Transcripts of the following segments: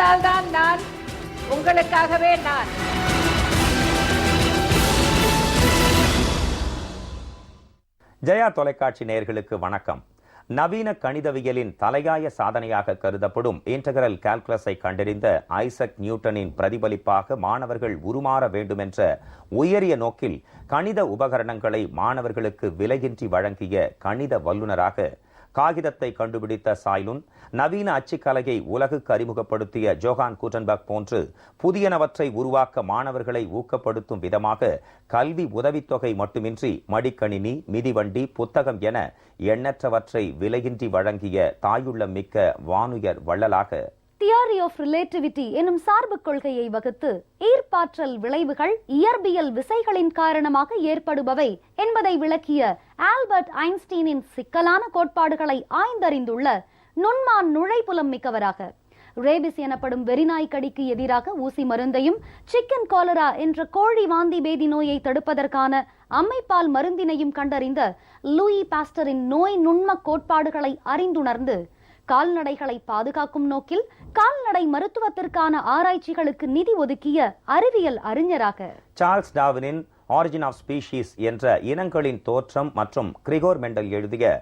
உங்களால் தான் நான், உங்களுக்காகவே நான். ஜெயா தொலைக்காட்சி நேயர்களுக்கு வணக்கம். நவீன கணிதவியலின் தலையாய சாதனையாக கருதப்படும் இன்டகிரல் கால்குலஸை கண்டறிந்த ஐசக் நியூட்டனின் பிரதிபலிப்பாக மாணவர்கள் உருமாற வேண்டுமென்ற உயரிய நோக்கில் கணித உபகரணங்களை மாணவர்களுக்கு விலையின்றி வழங்கிய கணித வல்லுநராக காகிதத்தை கண்டுபிடித்த சாய்லுன், நவீன அச்சுக்கலையை உலகுக்கு அறிமுகப்படுத்திய ஜோஹான் கூட்டன்பர்க் போன்று புதியனவற்றை உருவாக்க மாணவர்களை ஊக்கப்படுத்தும் விதமாக கல்வி உதவித்தொகை மட்டுமின்றி மடிக்கணினி, மிதிவண்டி, புத்தகம் என எண்ணற்றவற்றை விலையின்றி வழங்கிய தாயுள்ளம் மிக்க வானுயர் வள்ளலாக தியரி ஆஃப் ரிலேட்டிவிட்டி எனும் சார்பு கொள்கையை வகுத்து ஈர்ப்பாற்றல் விளைவுகள் இயற்பியல் விசைகளின் காரணமாக ஏற்படுபவை என்பதை விளக்கிய ஆல்பர்ட் ஐன்ஸ்டீனின் சிக்கலான கோட்பாடுகளை ஆய்ந்தறிந்துள்ள நுண்மான் நுழைப்புலம் மிக்கவராக, ரேபிஸ் எனப்படும் வெறிநாய் கடிக்கு எதிராக ஊசி மருந்தையும், சிக்கன் காலரா என்ற கோழி வாந்தி பேதி நோயை தடுப்பதற்கான அம்மைப்பால் மருந்தினையும் கண்டறிந்த லூயி பாஸ்டரின் நோய் நுண்ம கோட்பாடுகளை அறிந்துணர்ந்து கால்நடைகளை பாதுகாக்கும் நோக்கில் கால்நடை மருத்துவத்திற்கான ஆராய்ச்சிகளுக்கு நிதி ஒதுக்கிய அறிவியல் அறிஞராக சார்ல்ஸ் டார்வினின் ஆரிஜின் ஆஃப் ஸ்பீஷீஸ் என்ற இனங்களின் தோற்றம் மற்றும் கிரிகோர் மெண்டல் எழுதிய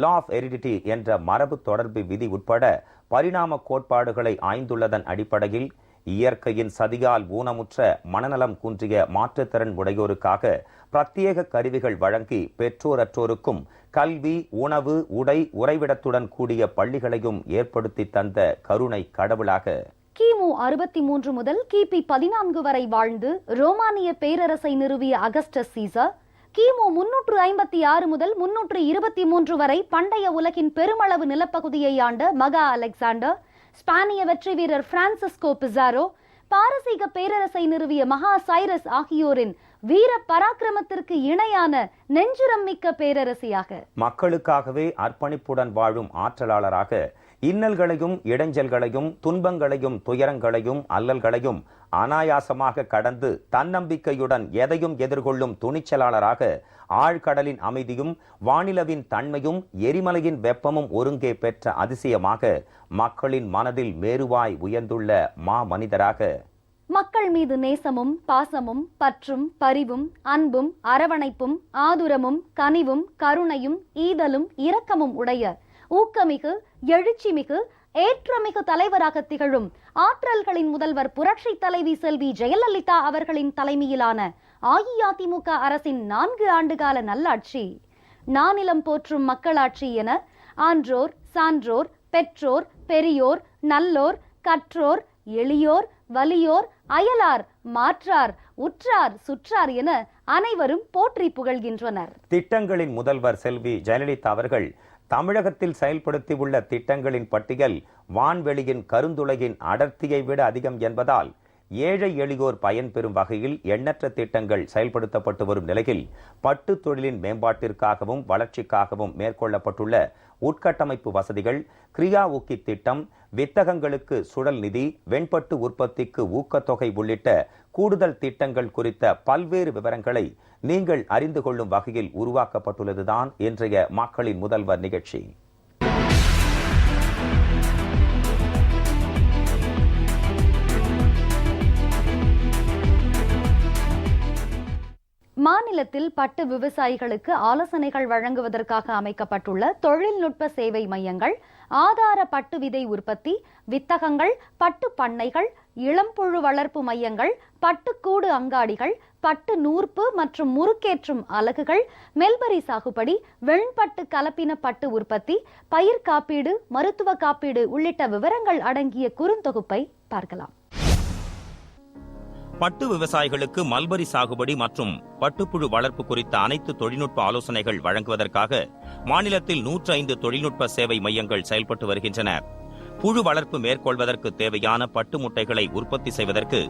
லா ஆஃப் ஹெரிடிட்டி என்ற மரபு தொடர்பு விதி உட்பட பரிணாம கோட்பாடுகளை ஆய்ந்துள்ளதன் அடிப்படையில் இயற்கையின் சதியால் ஊனமுற்ற மனநலம் குன்றிய மாற்றுத்திறன் உடையோருக்காக பிரத்யேக கருவிகள் வழங்கி பெற்றோரற்றோருக்கும் கல்வி, உணவு, உடை, உறைவிடத்துடன் கூடிய பள்ளிகளையும் ஏற்படுத்தி தந்த கருணை கடவுளாக கிமு 63 முதல் கிபி 14 வரை வாழ்ந்து ரோமானிய பேரரசை நிறுவிய அகஸ்டஸ் சீசர், கிமு 356 முதல் 323 வரை பண்டைய உலகின் பெருமளவு நிலப்பகுதியை ஆண்ட மகா அலெக்சாண்டர், ஸ்பானிய வெற்றி வீரர் பிரான்சிஸ்கோ பிசாரோ, பாரசீக பேரரசை நிறுவிய மகா சைரஸ் ஆகியோரின் வீர பராக்கிரமத்திற்கு இணையான நெஞ்சுரம் மிக்க பேரரசியாக, மக்களுக்காகவே அர்ப்பணிப்புடன் வாழும் ஆற்றலாளராக, இன்னல்களையும் இடைஞ்சல்களையும் துன்பங்களையும் துயரங்களையும் அல்லல்களையும் அனாயாசமாக கடந்து தன்னம்பிக்கையுடன் எதையும் எதிர்கொள்ளும் துணிச்சலாளராக, ஆழ்கடலின் அமைதியும் வானிலவின் தன்மையும் எரிமலையின் வெப்பமும் ஒருங்கே பெற்ற அதிசயமாக, மக்களின் மனதில் மேருவாய் உயர்ந்துள்ள மா மனிதராக, மக்கள் மீது நேசமும் பாசமும் பற்றும் பரிவும் அன்பும் அரவணைப்பும் ஆதுரமும் கனிவும் கருணையும் ஈதலும் இரக்கமும் உடைய ஊக்கமிகு எழுச்சிமிகு ஏற்றமிகு தலைவராக திகழும் ஆற்றல்களின் முதல்வர் புரட்சி தலைவி செல்வி ஜெயலலிதா அவர்களின் தலைமையிலான அஇஅதிமுக அரசின் 4 ஆண்டுகால நல்லாட்சி, நானிலம் போற்றும் மக்களாட்சி என ஆன்றோர், சான்றோர், பெற்றோர், பெரியோர், நல்லோர், கற்றோர், எளியோர், வலியோர், அயலார், மாற்றார், உற்றார், சுற்றார் என அனைவரும் போற்றி புகழ்கின்றனர். திட்டங்களின் முதல்வர் செல்வி ஜெயலலிதா அவர்கள் தமிழகத்தில் செயல்படுத்தியுள்ள திட்டங்களின் பட்டியல் வான்வெளியின் கருந்துளையின் அடர்த்தியை விட அதிகம் என்பதால் ஏழை எளியோர் பயன்பெறும் வகையில் எண்ணற்ற திட்டங்கள் செயல்படுத்தப்பட்டு வரும் நிலையில் பட்டு தொழிலின் மேம்பாட்டிற்காகவும் வளர்ச்சிக்காகவும் மேற்கொள்ளப்பட்டுள்ள உட்கட்டமைப்பு வசதிகள், கிரியா ஊக்கி திட்டம், வித்தகங்களுக்கு சுழல் நிதி, வெண்பட்டு உற்பத்திக்கு ஊக்கத்தொகை உள்ளிட்ட கூடுதல் திட்டங்கள் குறித்த பல்வேறு விவரங்களை நீங்கள் அறிந்து கொள்ளும் வகையில் உருவாக்கப்பட்டுள்ளதுதான் இன்றைய மக்களின் முதல்வர் நிகழ்ச்சி. மாநிலத்தில் பட்டு விவசாயிகளுக்கு ஆலோசனைகள் வழங்குவதற்காக அமைக்கப்பட்டுள்ள தொழில்நுட்ப சேவை மையங்கள், ஆதார பட்டு விதை உற்பத்தி, வித்தகங்கள், பட்டு பண்ணைகள், இளம்புழு வளர்ப்பு மையங்கள், பட்டுக்கூடு அங்காடிகள், பட்டு நூற்பு மற்றும் முறுக்கேற்றும் அலகுகள், மெல்பரி சாகுபடி, வெண்பட்டு கலப்பின பட்டு உற்பத்தி, பயிர் காப்பீடு, மருத்துவ காப்பீடு உள்ளிட்ட விவரங்கள் அடங்கிய குறுந்தொகுப்பை பார்க்கலாம். பட்டு விவசாயிகளுக்கு மல்பரி சாகுபடி மற்றும் பட்டுப்புழு வளர்ப்பு குறித்த அனைத்து தொழில்நுட்ப ஆலோசனைகள் வழங்குவதற்காக மாநிலத்தில் 105 தொழில்நுட்ப சேவை மையங்கள் செயல்பட்டு வருகின்றன. புழு வளர்ப்பு மேற்கொள்வதற்கு தேவையான பட்டு முட்டைகளை உற்பத்தி செய்வதற்கு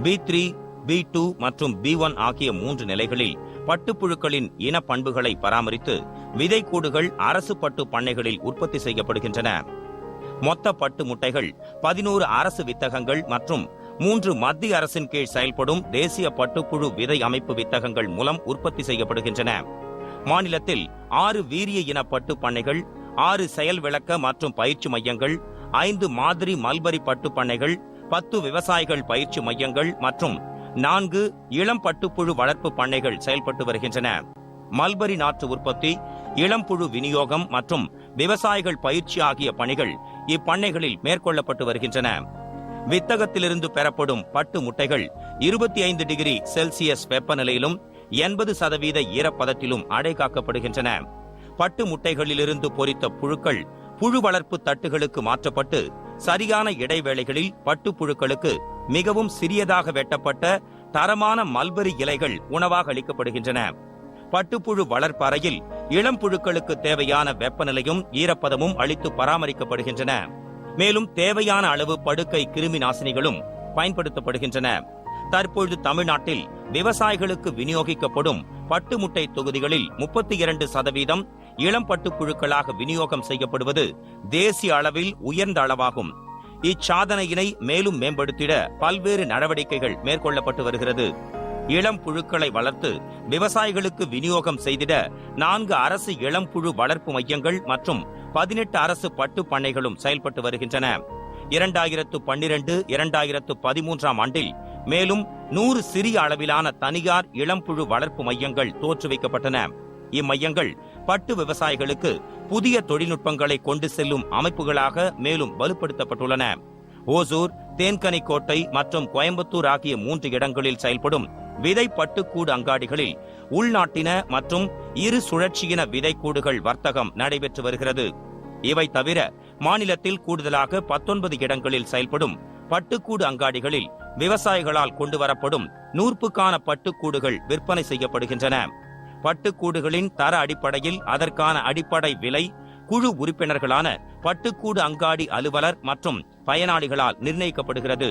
B3, B2 மற்றும் B1 ஆகிய 3 நிலைகளில் பட்டுப்புழுக்களின் இன பண்புகளை பராமரித்து விதைக்கூடுகள் அரசு பட்டு பண்ணைகளில் உற்பத்தி செய்யப்படுகின்றன. மொத்த பட்டு முட்டைகள் 11 அரசு வித்தகங்கள் மற்றும் 3 மத்திய அரசின் கீழ் செயல்படும் தேசிய பட்டுப்புழு விதை அமைப்பு வித்தகங்கள் மூலம் உற்பத்தி செய்யப்படுகின்றன. மாநிலத்தில் 6 வீரிய இன பட்டு பண்ணைகள், 6 செயல் விளக்க மற்றும் பயிற்சி மையங்கள், 5 மாதிரி மல்பரி பட்டு பண்ணைகள், 10 விவசாயிகள் பயிற்சி மையங்கள் மற்றும் 4 இளம் பட்டுப்புழு வளர்ப்பு பண்ணைகள் செயல்பட்டு வருகின்றன. மல்பரி நாற்று உற்பத்தி, இளம்புழு விநியோகம் மற்றும் விவசாயிகள் பயிற்சி ஆகிய பணிகள் இப்பண்ணைகளில் மேற்கொள்ளப்பட்டு வருகின்றன. வித்தகத்திலிருந்து பெறப்படும் பட்டு முட்டைகள் 25 டிகிரி செல்சியஸ் வெப்பநிலையிலும் 80% ஈரப்பதத்திலும் அடை காக்கப்படுகின்றன. பட்டு முட்டைகளிலிருந்து பொரித்த புழுக்கள் புழு வளர்ப்பு தட்டுகளுக்கு மாற்றப்பட்டு சரியான இடைவேளைகளில் பட்டு புழுக்களுக்கு மிகவும் சிறியதாக வெட்டப்பட்ட தரமான மல்பரி இலைகள் உணவாக அளிக்கப்படுகின்றன. பட்டுப்புழு வளர்ப்பு அறையில் இளம் புழுக்களுக்கு தேவையான வெப்பநிலையும் ஈரப்பதமும் அளித்து பராமரிக்கப்படுகின்றன. மேலும் தேவையான அளவு படுக்கை கிருமி நாசினிகளும் பயன்படுத்தப்படுகின்றன. தற்பொழுது தமிழ்நாட்டில் விவசாயிகளுக்கு விநியோகிக்கப்படும் பட்டு முட்டை தொகுதிகளில் 32% இளம் பட்டுப்புழுக்களாக விநியோகம் செய்யப்படுவது தேசிய அளவில் உயர்ந்த அளவாகும். இச்சாதனையினை மேலும் மேம்படுத்திட பல்வேறு நடவடிக்கைகள் மேற்கொள்ளப்பட்டு வருகிறது. இளம் புழுக்களை வளர்த்து விவசாயிகளுக்கு விநியோகம் செய்திட 4 அரசு இளம்புழு வளர்ப்பு மையங்கள் மற்றும் 18 அரசு பட்டு பண்ணைகளும் செயல்பட்டு வருகின்றன. 2012, 2013 ஆண்டில் மேலும் 100 சிறிய அளவிலான தனியார் இளம்புழு வளர்ப்பு மையங்கள் தோற்றுவிக்கப்பட்டன. இம்மையங்கள் பட்டு விவசாயிகளுக்கு புதிய தொழில்நுட்பங்களை கொண்டு செல்லும் அமைப்புகளாக மேலும் வலுப்படுத்தப்பட்டுள்ளன. ஓசூர், தேன்கனிக்கோட்டை மற்றும் கோயம்புத்தூர் ஆகிய 3 இடங்களில் செயல்படும் விதை பட்டுக்கூடு அங்காடிகளில் உள்நாட்டின மற்றும் இரு சுழற்சியின விதைக்கூடுகள் வர்த்தகம் நடைபெற்று வருகிறது. இவை தவிர மாநிலத்தில் கூடுதலாக 19 இடங்களில் செயல்படும் பட்டுக்கூடு அங்காடிகளில் விவசாயிகளால் கொண்டுவரப்படும் நூற்புக்கான பட்டுக்கூடுகள் விற்பனை செய்யப்படுகின்றன. பட்டுக்கூடுகளின் தர அடிப்படையில் அதற்கான அடிப்படை விலை குழு உறுப்பினர்களான பட்டுக்கூடு அங்காடி அலுவலர் மற்றும் பயனாளிகளால் நிர்ணயிக்கப்படுகிறது.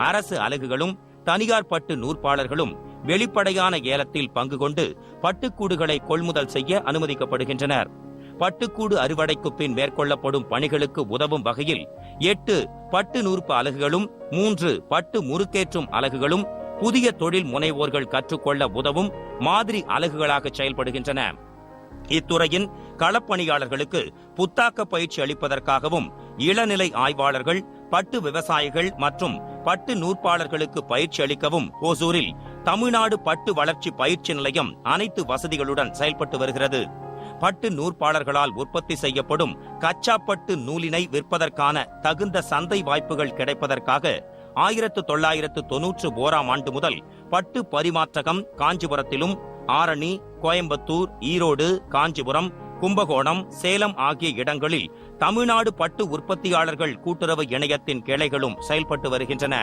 அரசு அலகுகளும் தனியார் பட்டு நூற்பாளர்களும் வெளிப்படையான ஏலத்தில் பங்கு கொண்டு பட்டுக்கூடுகளை கொள்முதல் செய்ய அனுமதிக்கப்படுகின்றனர். பட்டுக்கூடு அறுவடைக்கு பின் மேற்கொள்ளப்படும் பணிகளுக்கு உதவும் வகையில் 8 பட்டு நூற்பு அலகுகளும் 3 பட்டு முறுக்கேற்றும் அலகுகளும் புதிய தொழில் முனைவோர்கள் கற்றுக்கொள்ள உதவும் மாதிரி அலகுகளாக செயல்படுகின்றன. இத்துறையின் களப்பணியாளர்களுக்கு புத்தாக்க பயிற்சி அளிப்பதற்காகவும் இளநிலை ஆய்வாளர்கள், பட்டு விவசாயிகள் மற்றும் பட்டு நூற்பாளர்களுக்கு பயிற்சி அளிக்கவும் ஓசூரில் தமிழ்நாடு பட்டு வளர்ச்சி பயிற்சி நிலையம் அனைத்து வசதிகளுடன் செயல்பட்டு வருகிறது. பட்டு நூற்பாளர்களால் உற்பத்தி செய்யப்படும் கச்சா பட்டு நூலினை விற்பதற்கான தகுந்த சந்தை வாய்ப்புகள் கிடைப்பதற்காக 1991 ஆண்டு முதல் பட்டு பரிமாற்றகம் காஞ்சிபுரத்திலும், ஆரணி, கோயம்புத்தூர், ஈரோடு, காஞ்சிபுரம், கும்பகோணம், சேலம் ஆகிய இடங்களில் தமிழ்நாடு பட்டு உற்பத்தியாளர்கள் கூட்டுறவு இணையத்தின் கிளைகளும் செயல்பட்டு வருகின்றன.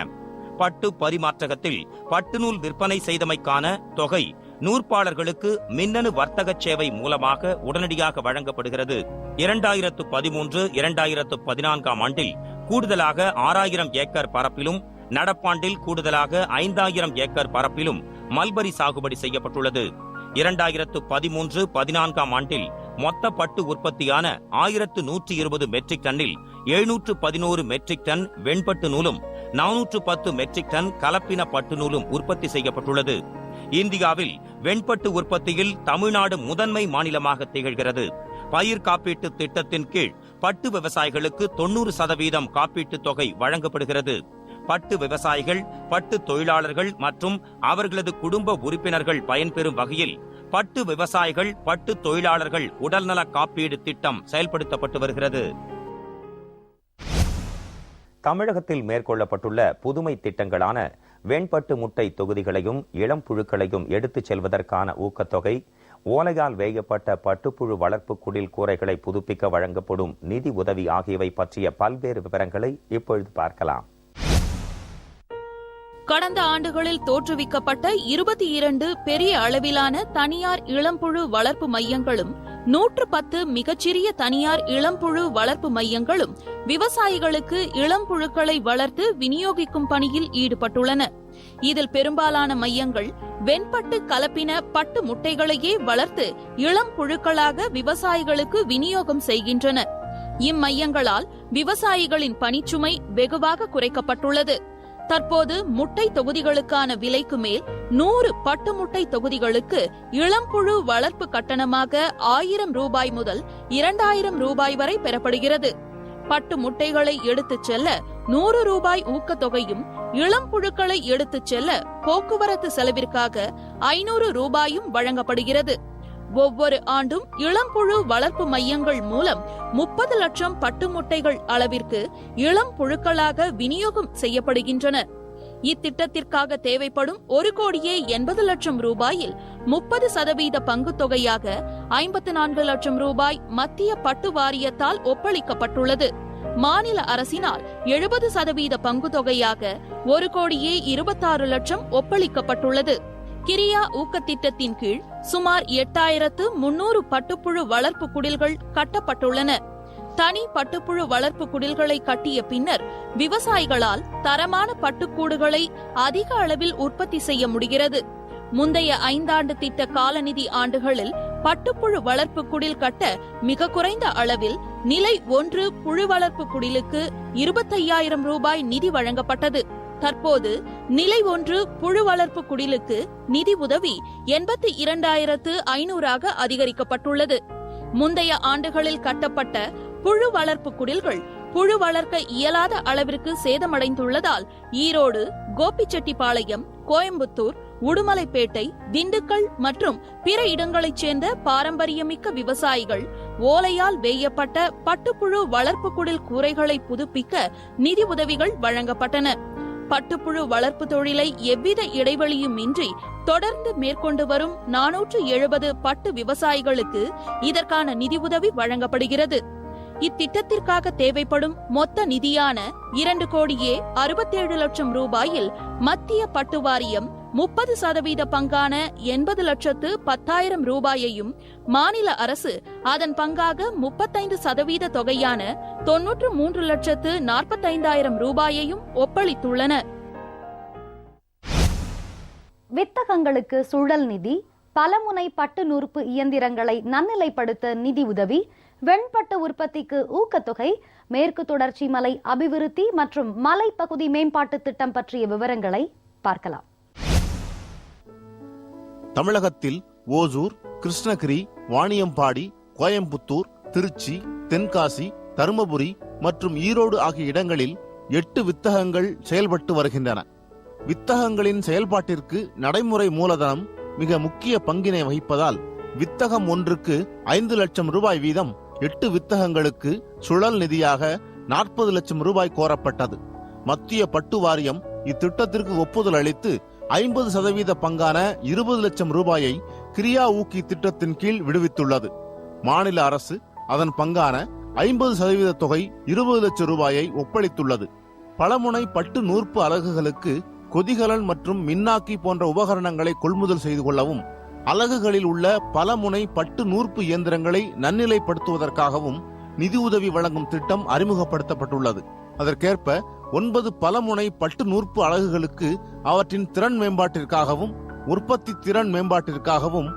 பட்டு பரிமாற்றகத்தில் பட்டு நூல் விற்பனை செய்தமைக்கான தொகை நூற்பாளர்களுக்கு மின்னணு வர்த்தக சேவை மூலமாக உடனடியாக வழங்கப்படுகிறது. 2013, 2014 ஆண்டில் கூடுதலாக 6000 ஏக்கர் பரப்பிலும், நடப்பாண்டில் கூடுதலாக 5000 ஏக்கர் பரப்பிலும் மல்பரி சாகுபடி செய்யப்பட்டுள்ளது. 2013-14 ஆண்டில் மொத்த பட்டு உற்பத்தியான 1120 மெட்ரிக் டன்னில் 711 மெட்ரிக் டன் வெண்பட்டு நூலும் 410 மெட்ரிக் டன் கலப்பின பட்டு நூலும் உற்பத்தி செய்யப்பட்டுள்ளது. இந்தியாவில் வெண்பட்டு உற்பத்தியில் தமிழ்நாடு முதன்மை மாநிலமாக திகழ்கிறது. பயிர் காப்பீட்டு திட்டத்தின் கீழ் பட்டு விவசாயிகளுக்கு 90% காப்பீட்டு தொகை வழங்கப்படுகிறது. பட்டு விவசாயிகள், பட்டு தொழிலாளர்கள் மற்றும் அவர்களது குடும்ப உறுப்பினர்கள் பயன்பெறும் வகையில் பட்டு விவசாயிகள், பட்டு தொழிலாளர்கள் உடல்நல காப்பீடு திட்டம் செயல்படுத்தப்பட்டு வருகிறது. தமிழகத்தில் மேற்கொள்ளப்பட்டுள்ள புதுமை திட்டங்களான வெண்பட்டு முட்டை தொகுதிகளையும் இளம் புழுக்களையும் எடுத்துச் செல்வதற்கான ஊக்கத்தொகை, ஓலையால் வேயப்பட்ட பட்டுப்புழு வளர்ப்பு குடில் கூரைகளை புதுப்பிக்க வழங்கப்படும் நிதி உதவி ஆகியவை பற்றிய பல்வேறு விவரங்களை இப்பொழுது பார்க்கலாம். கடந்த ஆண்டுகளில் தோற்றுவிக்கப்பட்ட 22 பெரிய அளவிலான தனியார் இளம்புழு வளர்ப்பு மையங்களும் 110 மிகச்சிறிய தனியார் இளம்புழு வளர்ப்பு மையங்களும் விவசாயிகளுக்கு இளம்புழுக்களை வளர்த்து விநியோகிக்கும் பணியில் ஈடுபட்டுள்ளன. இதில் பெரும்பாலான மையங்கள் வெண்பட்டு கலப்பின பட்டு முட்டைகளையே வளர்த்து இளம் புழுக்களாக விவசாயிகளுக்கு விநியோகம் செய்கின்றன. இம்மையங்களால் விவசாயிகளின் பணிச்சுமை வெகுவாக குறைக்கப்பட்டுள்ளது. தற்போது முட்டை தொகுதிகளுக்கான விலைக்கு மேல் 100 பட்டு முட்டை தொகுதிகளுக்கு இளம்புழு வளர்ப்பு கட்டணமாக 1000 ரூபாய் முதல் 2000 ரூபாய் வரை பெறப்படுகிறது. பட்டு முட்டைகளை எடுத்துச் செல்ல 100 ரூபாய் ஊக்கத்தொகையும், இளம் புழுக்களை எடுத்துச் செல்ல போக்குவரத்து செலவிற்காக 500 ரூபாயும் வழங்கப்படுகிறது. ஒவ்வொரு ஆண்டும் இளம்புழு வளர்ப்பு மையங்கள் மூலம் 30 லட்சம் பட்டு முட்டைகள் அளவிற்கு இளம் புழுக்களாக விநியோகம் செய்யப்படுகின்றன. இத்திட்டத்திற்காக தேவைப்படும் 1,80 லட்சம் ரூபாயில் 30% பங்கு தொகையாக 54 லட்சம் ரூபாய் மத்திய பட்டு வாரியத்தால் ஒப்பளிக்கப்பட்டுள்ளது. மாநில அரசினால் 70% பங்கு தொகையாக 1,26 லட்சம் ஒப்பளிக்கப்பட்டுள்ளது. கிரியா ஊக்கத்திட்டத்தின் கீழ் சுமார் 8,300 பட்டுப்புழு வளர்ப்பு குடில்கள் கட்டப்பட்டுள்ளன. தனி பட்டுப்புழு வளர்ப்பு குடில்களை கட்டிய பின்னர் விவசாயிகளால் தரமான பட்டுக்கூடுகளை அதிக அளவில் உற்பத்தி செய்ய முடிகிறது. முந்தைய 5 ஆண்டு திட்ட காலநிதி ஆண்டுகளில் பட்டுப்புழு வளர்ப்பு குடில் கட்ட மிக குறைந்த அளவில் நிலை 1 புழு வளர்ப்பு குடிலுக்கு 25,000 ரூபாய் நிதி வழங்கப்பட்டது. தற்போது நிலை 1 புழு வளர்ப்பு குடிலுக்கு நிதி உதவி 82,500 அதிகரிக்கப்பட்டுள்ளது. முந்தைய ஆண்டுகளில் கட்டப்பட்ட புழு வளர்ப்பு குடில்கள் புழு வளர்க்க இயலாத அளவிற்கு சேதமடைந்துள்ளதால் ஈரோடு, கோபிச்செட்டிப்பாளையம், கோயம்புத்தூர், உடுமலைப்பேட்டை, திண்டுக்கல் மற்றும் பிற இடங்களைச் சேர்ந்த பாரம்பரியமிக்க விவசாயிகள் ஓலையால் வேயப்பட்ட பட்டுப்புழு வளர்ப்பு குடில் கூரைகளை புதுப்பிக்க நிதி உதவிகள் வழங்கப்பட்டன. பட்டுப்புழு வளர்ப்பு தொழிலை எவ்வித இடைவெளியும் இன்றி தொடர்ந்து மேற்கொண்டு வரும் 470 பட்டு விவசாயிகளுக்கு இதற்கான நிதி உதவி வழங்கப்படுகிறது. இத்திட்டத்திற்காக தேவைப்படும் மொத்த நிதியான 2,67 லட்சம் ரூபாயில் மத்திய பட்டு வாரியம் 30% பங்கான 80,10,000 ரூபாயையும், மாநில அரசு அதன் பங்காக 35% தொகையான 93,45,000 ரூபாயையும் ஒப்பளித்துள்ளன. வித்தகங்களுக்கு சுழல் நிதி, பலமுனை பட்டு நூற்பு இயந்திரங்களை நன்னிலைப்படுத்த நிதி உதவி, வெண்பட்டு உற்பத்திக்கு ஊக்கத்தொகை, மேற்கு தொடர்ச்சி மலை அபிவிருத்தி மற்றும் மலைப்பகுதி மேம்பாட்டு திட்டம் பற்றிய விவரங்களை பார்க்கலாம். தமிழகத்தில் ஓசூர், கிருஷ்ணகிரி, வாணியம்பாடி, கோயம்புத்தூர், திருச்சி, தென்காசி, தருமபுரி மற்றும் ஈரோடு ஆகிய இடங்களில் 8 வித்தகங்கள் செயல்பட்டு வருகின்றன. வித்தகங்களின் செயல்பாட்டிற்கு நடைமுறை மூலதனம் மிக முக்கிய பங்கினை வகிப்பதால் வித்தகம் ஒன்றுக்கு 5 லட்சம் ரூபாய் வீதம் 8 வித்தகங்களுக்கு சுழல் நிதியாக 40 லட்சம் ரூபாய் கோரப்பட்டது. மத்திய பட்டு வாரியம் இத்திட்டத்திற்கு ஒப்புதல் அளித்து 50% பங்கான 20 லட்சம் ரூபாயை கிரியா ஊக்கி திட்டத்தின் கீழ் விடுவித்துள்ளது. மாநில அரசு அதன் பங்கான 50% தொகை 20 லட்சம் ரூபாயை ஒப்பளித்துள்ளது. பலமுனை பட்டு நூற்பு அலகுகளுக்கு கொதிகலன் மற்றும் மின்னாக்கி போன்ற உபகரணங்களை கொள்முதல் செய்து கொள்ளவும், அலகுகளில் உள்ள பலமுனை பட்டு நூற்பு இயந்திரங்களை நன்னிலைப்படுத்துவதற்காகவும் நிதி உதவி வழங்கும் திட்டம் அறிமுகப்படுத்தப்பட்டுள்ளது. அதற்கேற்ப 9 பலமுனை பட்டு நூற்பு அலகுகளுக்கு அவற்றின் திறன் மேம்பாட்டிற்காகவும் உற்பத்தி திறன் மேம்பாட்டிற்காகவும்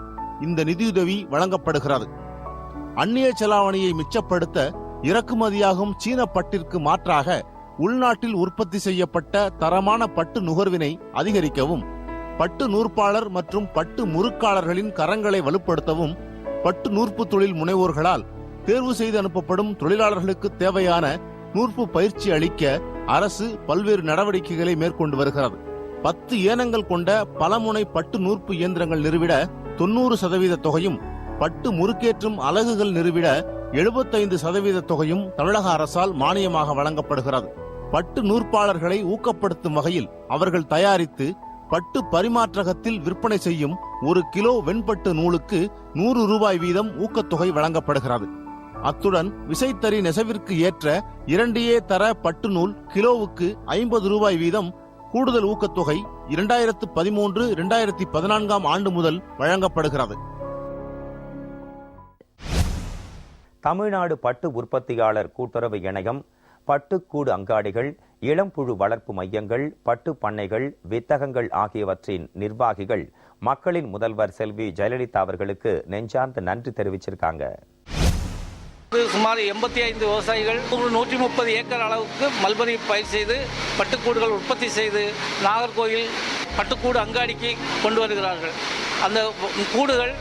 இந்த நிதியுதவி வழங்கப்படுகிறது. அந்நிய செலாவணியை மிச்சப்படுத்த இறக்குமதியாகும் சீன பட்டிற்கு மாற்றாக உள்நாட்டில் உற்பத்தி செய்யப்பட்ட தரமான பட்டு நுகர்வினை அதிகரிக்கவும், பட்டு நூற்பாளர் மற்றும் பட்டு முறுக்காளர்களின் கரங்களை வலுப்படுத்தவும், பட்டு நூற்பு தொழில் முனைவோர்களால் தேர்வு செய்து அனுப்பப்படும் தொழிலாளர்களுக்கு தேவையான நூற்பு பயிற்சி அளிக்க அரசு பல்வேறு நடவடிக்கைகளை மேற்கொண்டு வருகிறது. 10 ஏனங்கள் கொண்ட பலமுனை பட்டு நூற்பு இயந்திரங்கள் நிறுவிட 90% தொகையும், பட்டு முறுக்கேற்றும் அலகுகள் நிறுவிட 75% தொகையும் தமிழக அரசால் மானியமாக வழங்கப்படுகிறது. பட்டு நூற்பாளர்களை ஊக்கப்படுத்தும் வகையில் அவர்கள் தயாரித்து பட்டு பரிமாற்றகத்தில் விற்பனை செய்யும் 1 கிலோ வெண்பட்டு நூலுக்கு 100 ரூபாய் வீதம் ஊக்கத்தொகை வழங்கப்படுகிறது. அத்துடன் விசைத்தறி நெசவிற்கு ஏற்ற 2A தர பட்டு நூல் கிலோவுக்கு 50 ரூபாய் வீதம் கூடுதல் ஊக்கத்தொகை 2013-2014 ஆண்டு முதல் வழங்கப்படுகிறது. தமிழ்நாடு பட்டு உற்பத்தியாளர் கூட்டுறவு இணையம், பட்டுக்கூடு அங்காடிகள், இளம்புழு வளர்ப்பு மையங்கள், பட்டு பண்ணைகள், வித்தகங்கள் ஆகியவற்றின் நிர்வாகிகள் மக்களின் முதல்வர் செல்வி ஜெயலலிதா அவர்களுக்கு நெஞ்சார்ந்த நன்றி தெரிவிச்சிருக்காங்க. சுமார் 85 விவசாயிகள் 130 ஏக்கர் அளவுக்கு மல்பரி பயிர் செய்து பட்டுக்கூடுகள் உற்பத்தி செய்து நாகர்கோயில் பட்டுக்கூடு அங்காடிக்கு கொண்டு வருகிறார்கள். அந்த கூடுகள்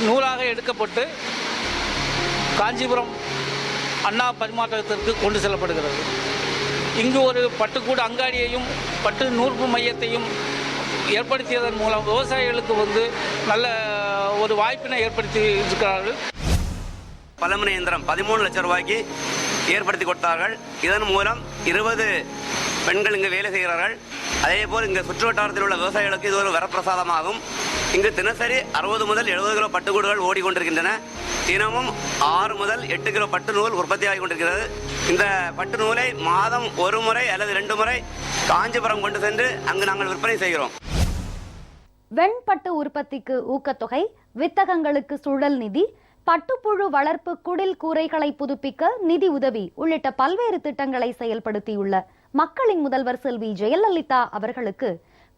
நூலாக எடுக்கப்பட்டு காஞ்சிபுரம் அண்ணா பரிமாற்றத்திற்கு கொண்டு செல்லப்படுகிறது. இங்கு ஒரு பட்டுக்கூடு அங்காடியையும் பட்டு நூற்பு மையத்தையும் ஏற்படுத்தியதன் மூலம் விவசாயிகளுக்கு நல்ல ஒரு வாய்ப்பினை ஏற்படுத்தி இருக்கிறார்கள். பலமுனை இயந்திரம் 13 லட்சம் ரூபாய்க்கு ஏற்படுத்தி கொடுத்தார்கள். இதன் மூலம் 20 பெண்கள் இங்கு வேலை செய்கிறார்கள். அதே போல் இங்கு சுற்று வட்டாரத்தில் உள்ள விவசாயிகளுக்கு இது ஒரு வரப்பிரசாதமாகும். இங்கு தினசரி 60 முதல் 70 கிலோ பட்டுக்கூடுகள் ஓடிக்கொண்டிருக்கின்றன. தினமும் 6 முதல் 8 கிலோ பட்டு நூல் உற்பத்தி ஆகி கொண்டிருக்கிறது. இந்த பட்டு நூலை மாதம் ஒரு முறை அல்லது 2 முறை காஞ்சிபுரம் கொண்டு சென்று அங்கு நாங்கள் விற்பனை செய்கிறோம். வெண்பட்டு உற்பத்திக்கு ஊக்கத்தொகை, வித்தகங்களுக்கு சுழல் நிதி, பட்டுப்புழு வளர்ப்பு குடில் கூரைகளை புதுப்பிக்க நிதி உதவி உள்ளிட்ட பல்வேறு திட்டங்களை செயல்படுத்தியுள்ள மக்களின் முதல்வர் செல்வி ஜெயலலிதா அவர்களுக்கு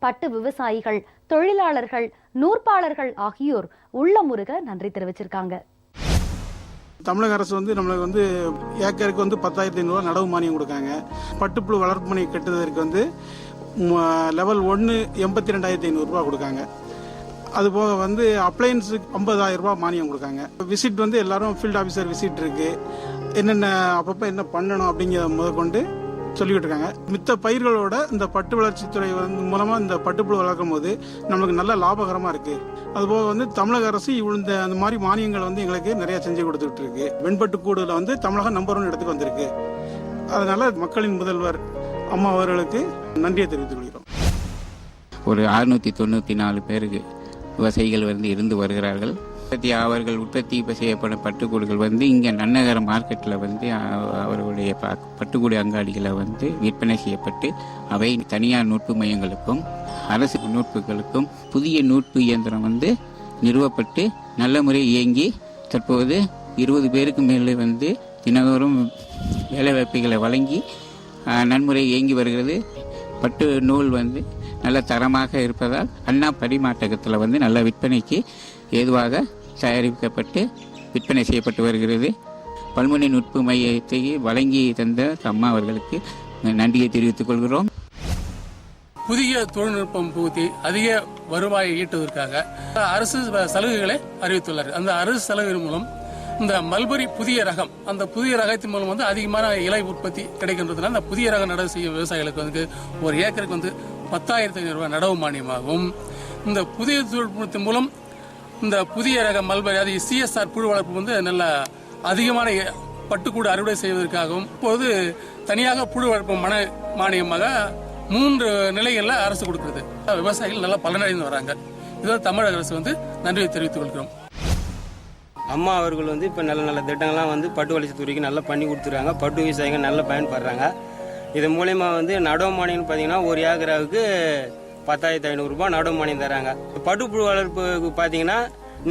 பட்டு விவசாயிகள், தொழிலாளர்கள், நூற்பாளர்கள் ஆகியோர் உள்ளமுருக நன்றி தெரிவிச்சிருக்காங்க. தமிழக அரசு நம்மளுக்கு ஏக்கருக்கு 10,500 நடவு மானியம் கொடுக்காங்க. பட்டுப்புழு வளர்ப்பு பணி கட்டுவதற்கு லெவல் 1 82,500 ரூபாய் கொடுக்காங்க. அதுபோக அப்ளையன்ஸுக்கு 50,000 ரூபாய் மானியம் கொடுக்காங்க. விசிட் எல்லாரும் ஃபீல்ட் ஆஃபீஸர் விசிட் இருக்கு, என்னென்ன அப்பப்போ என்ன பண்ணணும் அப்படிங்கிறத முதற்கொண்டு சொல்லிக்கிட்டு இருக்காங்க. மித்த பயிர்களோட இந்த பட்டு வளர்ச்சித்துறை மூலமா இந்த பட்டுப்புழு வளர்க்கும் போது நம்மளுக்கு நல்ல லாபகரமா இருக்கு. அதுபோக தமிழக அரசு அந்த மாதிரி மானியங்கள் எங்களுக்கு நிறைய செஞ்சு கொடுத்துட்டு இருக்கு. வெண்பட்டு கூடுல தமிழகம் நம்பர் 1 இடத்துக்கு வந்திருக்கு. அதனால மக்களின் முதல்வர் அம்மா அவர்களுக்கு நன்றியை தெரிவித்துக் கொள்கிறோம். ஒரு 694 பேருக்கு விவசாயிகள் இருந்து வருகிறார்கள். அவர்கள் உற்பத்தி செய்யப்படும் பட்டுக்கூடுகள் இங்கே நன்னகர மார்க்கெட்டில் அவர்களுடைய பட்டுக்கூடு அங்காடிகளை விற்பனை செய்யப்பட்டு அவை தனியார் நூற்பு மையங்களுக்கும் அரசு நூற்புகளுக்கும் புதிய நூற்பு இயந்திரம் நிறுவப்பட்டு நல்ல முறை இயங்கி தற்போது 20 பேருக்கு மேலே தினதோறும் வேலைவாய்ப்புகளை வழங்கி நன்முறை இயங்கி வருகிறது. பட்டு நூல் நல்ல தரமாக இருப்பதால் அண்ணா பரிமாற்றகத்தில் நல்ல விற்பனைக்கு ஏதுவாக தயாரிக்கப்பட்டு விற்பனை செய்யப்பட்டு வருகிறது. பல்முனை நுட்பு மையத்தை வழங்கி தந்த அம்மா அவர்களுக்கு நன்றியை தெரிவித்துக் கொள்கிறோம். புதிய தொழில்நுட்பம் புகுத்தி அதிக வருவாயை ஈட்டுவதற்காக அரசு சலுகைகளை அறிவித்துள்ளார். அந்த அரசு சலுகை மூலம் இந்த மல்பரி புதிய ரகம், அந்த புதிய ரகத்தின் மூலம் அதிகமான இலை உற்பத்தி கிடைக்கின்றதுனால அந்த புதிய ரகம் நடவு செய்யும் விவசாயிகளுக்கு ஒரு ஏக்கருக்கு 10,500 ரூபாய் நடவு மானியமாகும். இந்த புதிய தொழில்நுட்பத்தின் மூலம் இந்த புதிய ரக மல்பரி, அது சிஎஸ்ஆர் புழு வளர்ப்பு நல்ல அதிகமான பட்டுக்கூடு அறுவடை செய்வதற்காகவும் இப்போது தனியாக புழு வளர்ப்பு மானியமாக 3 நிலைகள்ல அரசு கொடுக்கிறது. விவசாயிகள் நல்லா பலனடைந்து வராங்க. இதில் தமிழக அரசு நன்றியை தெரிவித்துக் கொள்கிறோம். அம்மா அவர்கள் இப்ப நல்ல நல்ல திட்டங்கள்லாம் பட்டு வளர்ச்சித்துறைக்கு நல்லா பண்ணி கொடுத்துருக்காங்க. பட்டு விவசாயிகள் நல்லா பயன்படுறாங்க. இது மூலயமா நடவு மானியம் பார்த்தீங்கன்னா ஒரு ஏக்கராவுக்கு 10,500 ரூபாய் நடவு மானியம் தராங்க. பட்டுப்புழு வளர்ப்புக்கு பார்த்தீங்கன்னா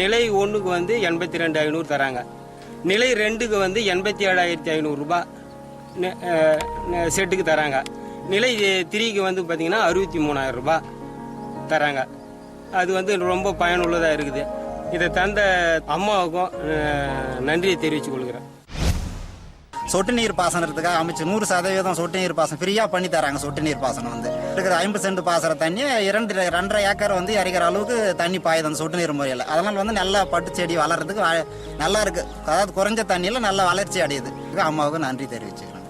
நிலை 1க்கு 82,500 தராங்க. நிலை 2க்கு 87,500 ரூபாய் செட்டுக்கு தராங்க. நிலை 3க்கு பார்த்தீங்கன்னா 63,000 ரூபாய் தராங்க. அது ரொம்ப பயனுள்ளதாக இருக்குது. இதை தந்த அம்மாவுக்கும் நன்றியை தெரிவித்துக் கொள்கிறேன். சொட்டு நீர் பாசனத்துக்காக அமைச்சு 100% சொட்டு நீர் பாசனம் ஃப்ரீயா பண்ணி தராங்க. சொட்டு நீர் பாசனம் இருக்கிற 50 சென்ட் பாசன தண்ணி 2.5 ஏக்கர் இறக்கிற அளவுக்கு தண்ணி பாயுது அந்த சொட்டு நீர் முறையில். அதனால நல்ல பட்டு செடி வளர்றதுக்கு நல்லா இருக்கு. அதாவது குறைஞ்ச தண்ணியில் நல்ல வளர்ச்சி அடையுது. அம்மாவுக்கு நன்றி தெரிவிச்சுக்கிறேன்.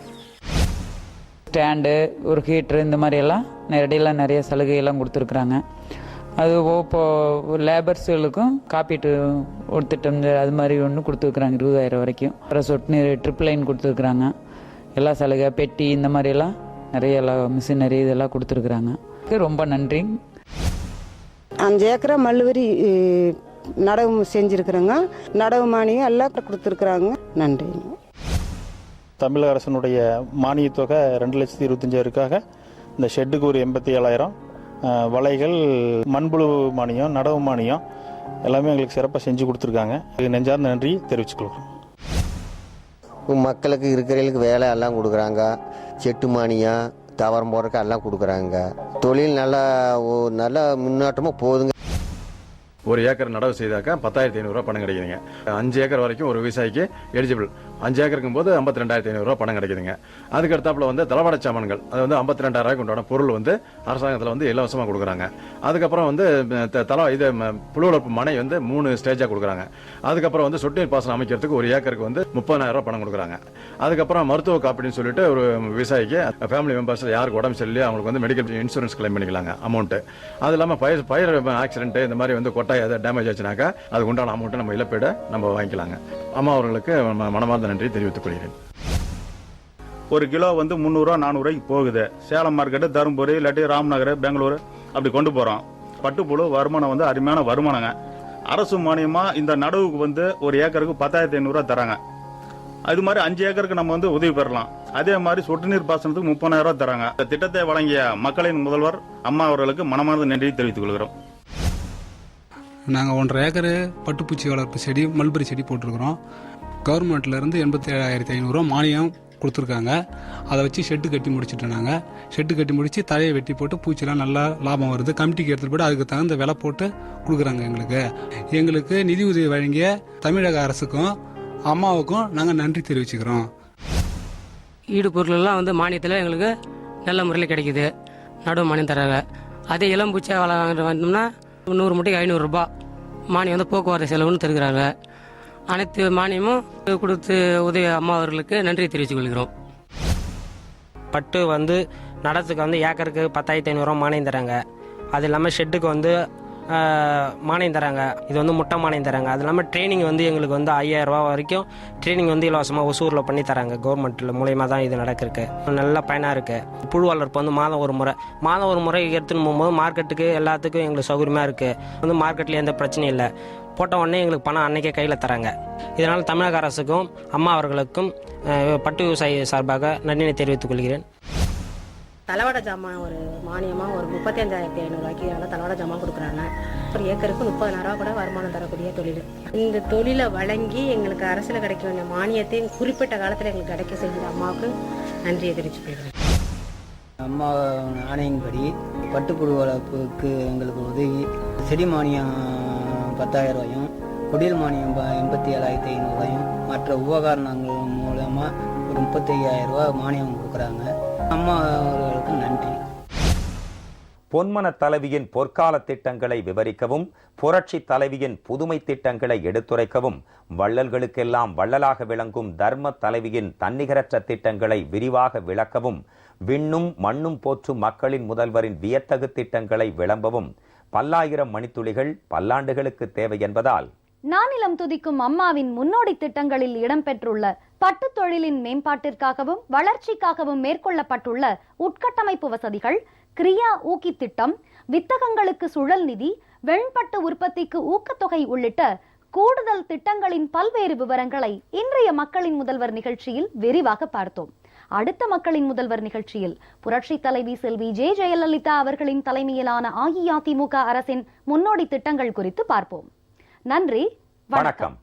ஸ்டாண்டு, ஒரு ஹீட்ரு, இந்த மாதிரி எல்லாம் நேரடியெல்லாம் நிறைய சலுகையெல்லாம் கொடுத்துருக்குறாங்க. அது இப்போ லேபர்ஸுகளுக்கும் காப்பீட்டு ஒரு திட்டம் அது மாதிரி ஒன்று கொடுத்துருக்குறாங்க 20,000 வரைக்கும். சொட்டு நீர் ட்ரிப் லைன் கொடுத்துருக்குறாங்க. எல்லா சலுகை, பெட்டி, இந்த மாதிரியெல்லாம் நிறைய எல்லாம் மிஷினரி இதெல்லாம் கொடுத்துருக்குறாங்க. ரொம்ப நன்றி. 5 ஏக்கரா மல்லுவரி நடவு செஞ்சுருக்குறோங்க. நடவு மானியம் எல்லாம் கொடுத்துருக்குறாங்க. நன்றி. தமிழக அரசனுடைய மானியத் தொகை 2,25,000க்காக இந்த ஷெட்டுக்கு ஒரு 87,000, வலைகள், மண்புழு மானியம், நடவு மானியம் எல்லாமே எங்களுக்கு சிறப்பாக செஞ்சு கொடுத்துருக்காங்க. நெஞ்சார்ந்த நன்றி தெரிவிச்சுக்கொள்கிறோம். மக்களுக்கு இருக்கிறவங்களுக்கு வேலை எல்லாம் கொடுக்குறாங்க. செட்டு மானியம், தவறம் போடுறதுக்கு எல்லாம் கொடுக்குறாங்க. தொழில் நல்லா முன்னேற்றமாக போகுதுங்க. ஒரு ஏக்கர் நடவு செய்தாக்கா 10,500 ரூபாய் பணம் கிடைக்குதுங்க. 5 ஏக்கர் வரைக்கும் ஒரு விவசாயிக்கு எலிஜிபிள். 5 ஏக்கருக்கும் போது 52,500 ரூபா பணம் கிடைக்குதுங்க. அதுக்கு அடுத்தாப்புல வந்து தளவாட சாமான்கள் அது வந்து 52,000 உண்டான பொருள் வந்து அரசாங்கத்தில் வந்து இலவசமாக கொடுக்குறாங்க. அதுக்கப்புறம் வந்து புழு வளர்ப்பு மனை வந்து 3 ஸ்டேஜாக கொடுக்குறாங்க. அதுக்கப்புறம் வந்து சொட்டு நீர் பாசனம் அமைக்கிறதுக்கு 1 ஏக்கருக்கு வந்து 30,000 ரூபா பணம் கொடுக்குறாங்க. அதுக்கப்புறம் மருத்துவ காப்பீடுன்னு சொல்லிட்டு ஒரு விவசாயிக்கு ஃபேமிலி மெம்பர்ஸ் யாருக்கு உடம்பு சரியில்லையோ அவங்களுக்கு வந்து மெடிக்கல் இன்சூரன்ஸ் கிளைம் பண்ணிக்கலாங்க அமௌண்ட். அது இல்லாமல் பயிர் ஆக்சிடென்ட் இந்த மாதிரி வந்து கொட்டாய் ஏதாவது டேமேஜ் ஆச்சுனாக்கா அதுக்கு உண்டான அமௌண்ட்டை நம்ம இழப்பீடு நம்ம வாங்கிக்கலாங்க. அம்மா அவர்களுக்கு மனமார்ந்த நன்றி தெரிவித்துக் கொள்கிறேன். ஒரு கிலோ வந்து 300 400 போகுது. சேலம் மார்க்கெட்டு, தருமபுரி, இல்லாட்டி ராம்நகர், பெங்களூர் அப்படி கொண்டு போறோம். பட்டுப்புழு வருமானம் வந்து அருமையான வருமானங்க. அரசு மானியமா இந்த நடவுக்கு வந்து 1 ஏக்கருக்கு 10,500 தராங்க. அது மாதிரி 5 ஏக்கருக்கு நம்ம வந்து உதவி பெறலாம். அதே மாதிரி சொட்டு நீர் பாசனத்துக்கு 30,000 தராங்க. இந்த திட்டத்தை வழங்கிய மக்களின் முதல்வர் அம்மா அவர்களுக்கு மனமார்ந்த நன்றி தெரிவித்துக் கொள்கிறோம். நாங்கள் 1.5 ஏக்கரு பட்டுப்பூச்சி வளர்ப்பு செடி, மல்பரி செடி போட்டிருக்கிறோம். கவர்மெண்ட்லேருந்து 87,500 மானியம் கொடுத்துருக்காங்க. அதை வச்சு ஷெட்டு கட்டி முடிச்சுட்டோம். நாங்கள் ஷெட்டு கட்டி முடித்து தரையை வெட்டி போட்டு பூச்சிலாம் நல்லா லாபம் வருது. கமிட்டிக்கு எடுத்துகிட்டு போய்ட்டு அதுக்கு தகுந்த விலை போட்டு கொடுக்குறாங்க. எங்களுக்கு நிதி உதவி வழங்கிய தமிழக அரசுக்கும் அம்மாவுக்கும் நாங்கள் நன்றி தெரிவிச்சுக்கிறோம். ஈடுபொருளெல்லாம் வந்து மானியத்தில் எங்களுக்கு நல்ல முறையில் கிடைக்குது. நடுவு மானியம் தராங்க. அதே இளம்பூச்சி வாங்கிட்டு வந்தோம்னா 100 மூட்டைக்கு 500 ரூபாய் மானியம் வந்து போக்குவரத்து செலவுன்னு தருகிறாங்க. அனைத்து மானியமும் கொடுத்து உதவி அம்மா அவர்களுக்கு நன்றி தெரிவித்துக் கொள்கிறோம். பட்டு வந்து நடத்துக்கு வந்து ஏக்கருக்கு 10,500 மானியம் தராங்க. அது இல்லாமல் ஷெட்டுக்கு வந்து மானியம் தராங்க. இது வந்து முட்டை மானியம் தராங்க. அது இல்லாமல் ட்ரைனிங் வந்து எங்களுக்கு வந்து 5,000 ரூபா வரைக்கும் ட்ரைனிங் வந்து இலவசமாக ஒசூரில் பண்ணி தராங்க. கவர்மெண்ட்டில் மூலயமா தான் இது நடக்கிருக்கு. நல்ல பயனாக இருக்குது. புழு வளர்ப்பு வந்து மாதம் ஒரு முறை எடுத்துன்னு போகும்போது மார்க்கெட்டுக்கு எல்லாத்துக்கும் எங்களுக்கு சௌகரியமாக இருக்குது. வந்து மார்க்கெட்டில் எந்த பிரச்சனையும் இல்லை. போட்ட உடனே எங்களுக்கு பணம் அன்னைக்கே கையில் தராங்க. இதனால் தமிழக அரசுக்கும் அம்மா அவர்களுக்கும் பட்டு விவசாயி சார்பாக நன்றியை தெரிவித்துக் கொள்கிறேன். தளவாட ஜாமான் ஒரு மானியமாக ஒரு 35,500 ரூபாய்க்கு நல்லா தளவாட ஜாமான் கொடுக்குறாங்க. ஒரு ஏக்கருக்கு 30,000 ரூபா கூட வருமானம் தரக்கூடிய தொழில். இந்த தொழிலை வழங்கி எங்களுக்கு அரசில் கிடைக்க வேண்டிய மானியத்தை குறிப்பிட்ட காலத்தில் எங்களுக்கு கிடைக்க செய்கிற அம்மாவுக்கு நன்றியை தெரிவிச்சுக்கிறேன். அம்மா ஆணையின்படி பட்டுப்புழு வளர்ப்புக்கு எங்களுக்கு உதவி செடி மானியம் 10,000 ரூபாயும், குடில் மானியம் 87,500 ரூபாயும், மற்ற உபகரணங்கள் மூலமாக ஒரு 35,000 ரூபா மானியம் கொடுக்குறாங்க. அம்மா அவர்களுக்கு நன்றி. பொன்மன தலைவியின் பொற்கால திட்டங்களை விவரிக்கவும், புரட்சி தலைவியின் புதுமை திட்டங்களை எடுத்துரைக்கவும், வள்ளல்களுக்கெல்லாம் வள்ளலாக விளங்கும் தர்ம தலைவியின் தன்னிகரற்ற திட்டங்களை விரிவாக விளக்கவும், விண்ணும் மண்ணும் போற்றும் மக்களின் முதல்வரின் வியத்தகு திட்டங்களை விளம்பவும் பல்லாயிரம் மணித்துளிகள் பல்லாண்டுகளுக்கு தேவை என்பதால் நானிலம் துதிக்கும் அம்மாவின் முன்னோடி திட்டங்களில் இடம்பெற்றுள்ள பட்டு தொழிலின் மேம்பாட்டிற்காகவும் வளர்ச்சிக்காகவும் மேற்கொள்ளப்பட்டுள்ள உட்கட்டமைப்பு வசதிகள், கிரியா ஊக்கி திட்டம், வித்தகங்களுக்கு சுழல் நிதி, வெண்பட்டு உற்பத்திக்கு ஊக்கத்தொகை உள்ளிட்ட கூடுதல் திட்டங்களின் பல்வேறு விவரங்களை இன்றைய மக்களின் முதல்வர் நிகழ்ச்சியில் விரிவாக பார்த்தோம். அடுத்த மக்களின் முதல்வர் நிகழ்ச்சியில் புரட்சி தலைவி செல்வி ஜெயலலிதா அவர்களின் தலைமையிலான அஇஅதிமுக அரசின் முன்னோடி திட்டங்கள் குறித்து பார்ப்போம். நன்றி, வணக்கம்.